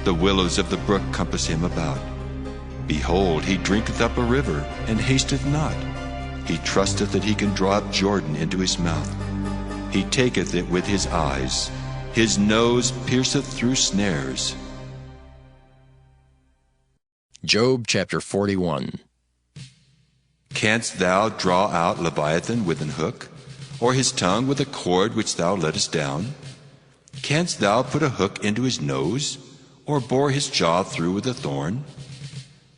The willows of the brook compass him about. Behold, he drinketh up a river, and hasteth not. He trusteth that he can draw up Jordan into his mouth. He taketh it with his eyes. His nose pierceth through snares. Job chapter 41. Canst thou draw out Leviathan with an hook, or his tongue with a cord which thou lettest down? Canst thou put a hook into his nose, or bore his jaw through with a thorn?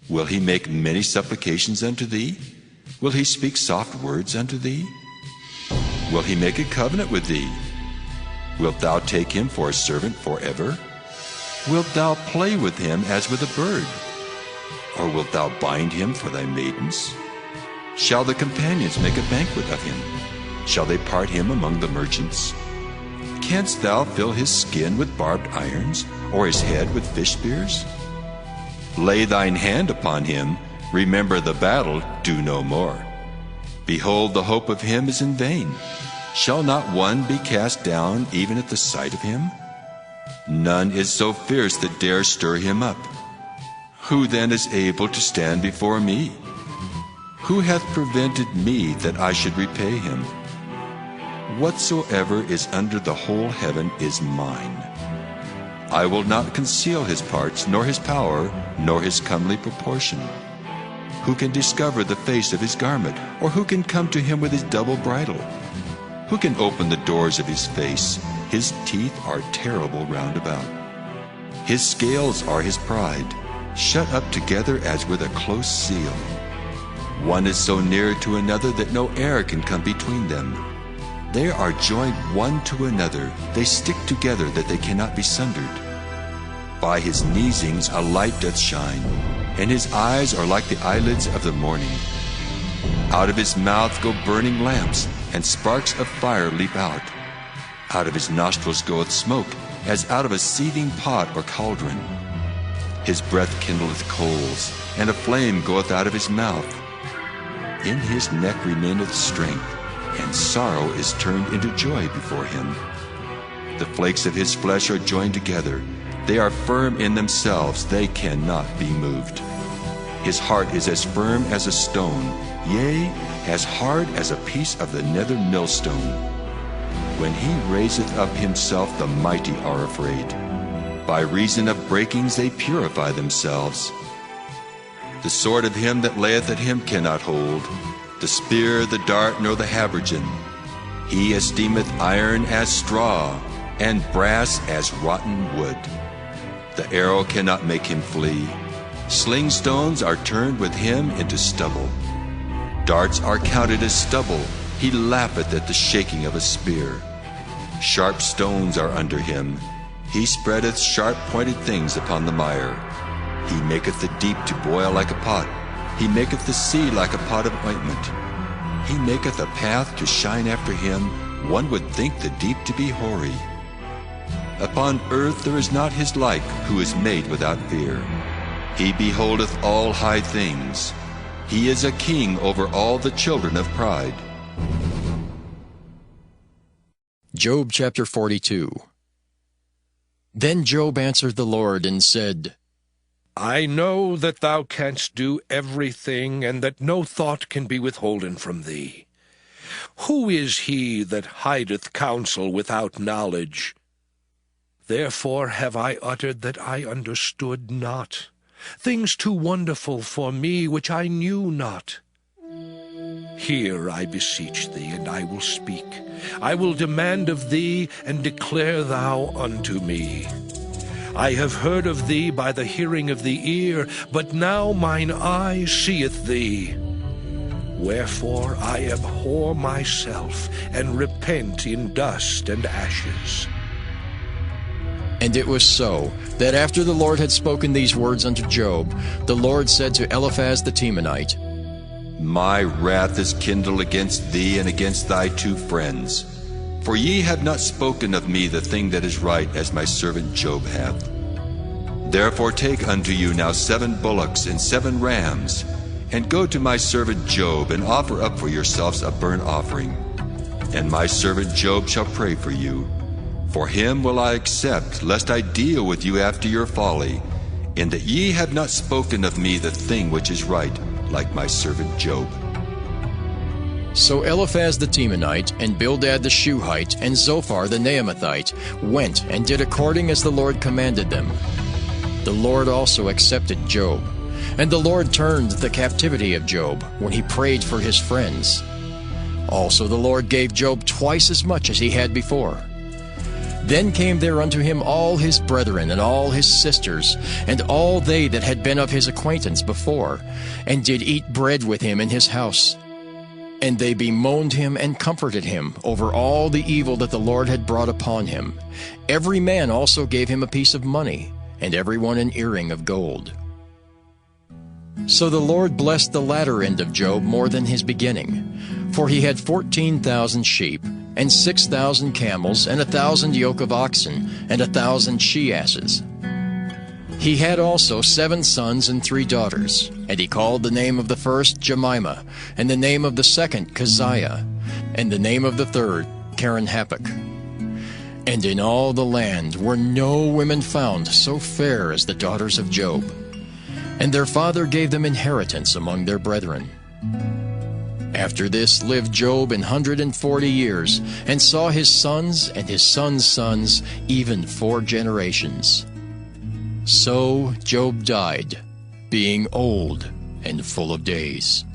Will he make many supplications unto thee? Will he speak soft words unto thee? Will he make a covenant with thee? Wilt thou take him for a servant forever? Wilt thou play with him as with a bird? Or wilt thou bind him for thy maidens? Shall the companions make a banquet of him? Shall they part him among the merchants? Canst thou fill his skin with barbed irons, or his head with fish spears? Lay thine hand upon him, remember the battle, do no more. Behold, the hope of him is in vain. Shall not one be cast down even at the sight of him? None is so fierce that dare stir him up. Who then is able to stand before me? Who hath prevented me that I should repay him? Whatsoever is under the whole heaven is mine. I will not conceal his parts, nor his power, nor his comely proportion. Who can discover the face of his garment, or who can come to him with his double bridle? Who can open the doors of his face? His teeth are terrible round about. His scales are his pride, shut up together as with a close seal. One is so near to another that no air can come between them. They are joined one to another. They stick together that they cannot be sundered. By his neesings a light doth shine, and his eyes are like the eyelids of the morning. Out of his mouth go burning lamps, and sparks of fire leap out. Out of his nostrils goeth smoke, as out of a seething pot or cauldron. His breath kindleth coals, and a flame goeth out of his mouth. In his neck remaineth strength, and sorrow is turned into joy before him. The flakes of his flesh are joined together. They are firm in themselves, they cannot be moved. His heart is as firm as a stone, yea, as hard as a piece of the nether millstone. When he raiseth up himself, the mighty are afraid. By reason of breakings they purify themselves. The sword of him that layeth at him cannot hold, the spear, the dart, nor the habergeon. He esteemeth iron as straw, and brass as rotten wood. The arrow cannot make him flee. Sling stones are turned with him into stubble. Darts are counted as stubble. He laugheth at the shaking of a spear. Sharp stones are under him. He spreadeth sharp-pointed things upon the mire. He maketh the deep to boil like a pot. He maketh the sea like a pot of ointment. He maketh a path to shine after him. One would think the deep to be hoary. Upon earth there is not his like, who is made without fear. He beholdeth all high things. He is a king over all the children of pride. Job chapter 42. Then Job answered the Lord and said, I know that thou canst do everything, and that no thought can be withholden from thee. Who is he that hideth counsel without knowledge? Therefore have I uttered that I understood not, things too wonderful for me which I knew not. Hear, I beseech thee, and I will speak. I will demand of thee, and declare thou unto me. I have heard of thee by the hearing of the ear, but now mine eye seeth thee. Wherefore I abhor myself, and repent in dust and ashes. And it was so, that after the Lord had spoken these words unto Job, the Lord said to Eliphaz the Temanite, My wrath is kindled against thee and against thy 2 friends. For ye have not spoken of me the thing that is right, as my servant Job hath. Therefore take unto you now 7 bullocks and 7 rams, and go to my servant Job, and offer up for yourselves a burnt offering. And my servant Job shall pray for you. For him will I accept, lest I deal with you after your folly, in that ye have not spoken of me the thing which is right, like my servant Job. So Eliphaz the Temanite, and Bildad the Shuhite, and Zophar the Naamathite went and did according as the Lord commanded them. The Lord also accepted Job, and the Lord turned the captivity of Job when he prayed for his friends. Also the Lord gave Job twice as much as he had before. Then came there unto him all his brethren, and all his sisters, and all they that had been of his acquaintance before, and did eat bread with him in his house. And they bemoaned him and comforted him over all the evil that the Lord had brought upon him. Every man also gave him a piece of money, and every one an earring of gold. So the Lord blessed the latter end of Job more than his beginning, for he had 14,000 sheep, and 6,000 camels, and 1,000 yoke of oxen, and 1,000 she-asses. He had also 7 sons and 3 daughters, and he called the name of the first Jemimah, and the name of the second Keziah, and the name of the third Keren-Happuch. And in all the land were no women found so fair as the daughters of Job. And their father gave them inheritance among their brethren. After this lived Job 140 years, and saw his sons and his sons' sons, even 4 generations. So Job died, being old and full of days.